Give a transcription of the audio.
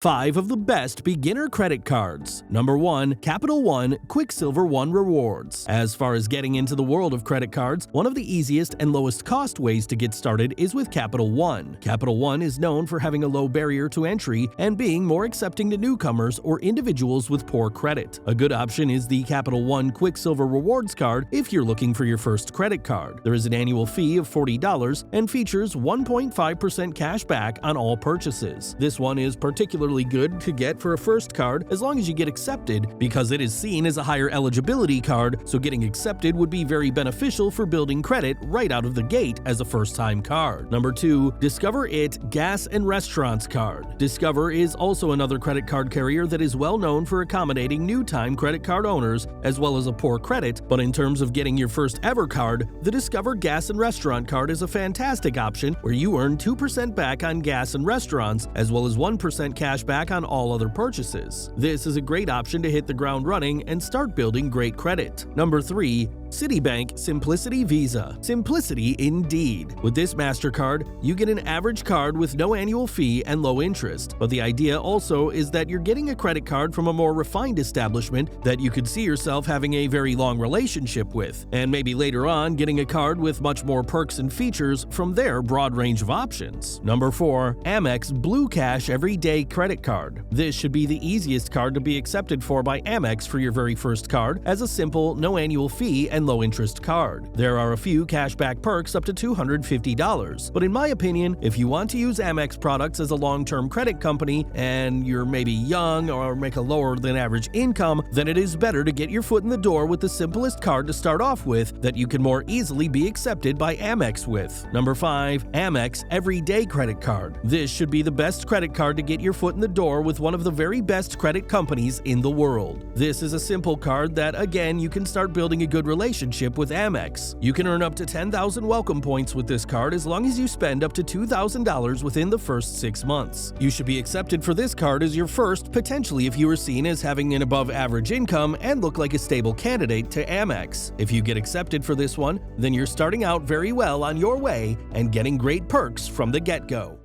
5 of the best beginner credit cards. Number 1. Capital One Quicksilver One Rewards. As far as getting into the world of credit cards, one of the easiest and lowest cost ways to get started is with Capital One. Capital One is known for having a low barrier to entry and being more accepting to newcomers or individuals with poor credit. A good option is the Capital One Quicksilver Rewards card if you're looking for your first credit card. There is an annual fee of $40 and features 1.5% cash back on all purchases. This one is particularly good to get for a first card as long as you get accepted, because it is seen as a higher eligibility card, so getting accepted would be very beneficial for building credit right out of the gate as a first-time card. Number 2. Discover It Gas and Restaurants Card. Discover is also another credit card carrier that is well known for accommodating new-time credit card owners as well as a poor credit, but in terms of getting your first ever card, the Discover Gas and Restaurant Card is a fantastic option where you earn 2% back on gas and restaurants as well as 1% cash back on all other purchases. This is a great option to hit the ground running and start building great credit. Number 3. Citibank Simplicity Visa. Simplicity indeed. With this MasterCard, you get an average card with no annual fee and low interest. But the idea also is that you're getting a credit card from a more refined establishment that you could see yourself having a very long relationship with, and maybe later on getting a card with much more perks and features from their broad range of options. Number 4. Amex Blue Cash Everyday Credit Card. This should be the easiest card to be accepted for by Amex for your very first card, as a simple, no annual fee and low-interest card. There are a few cashback perks up to $250, but in my opinion, if you want to use Amex products as a long-term credit company and you're maybe young or make a lower than average income, then it is better to get your foot in the door with the simplest card to start off with that you can more easily be accepted by Amex with. Number 5. Amex Everyday Credit Card. This should be the best credit card to get your foot in the door with one of the very best credit companies in the world. This is a simple card that, again, you can start building a good relationship with Amex. You can earn up to 10,000 welcome points with this card as long as you spend up to $2,000 within the first 6 months. You should be accepted for this card as your first, potentially if you are seen as having an above average income and look like a stable candidate to Amex. If you get accepted for this one, then you're starting out very well on your way and getting great perks from the get-go.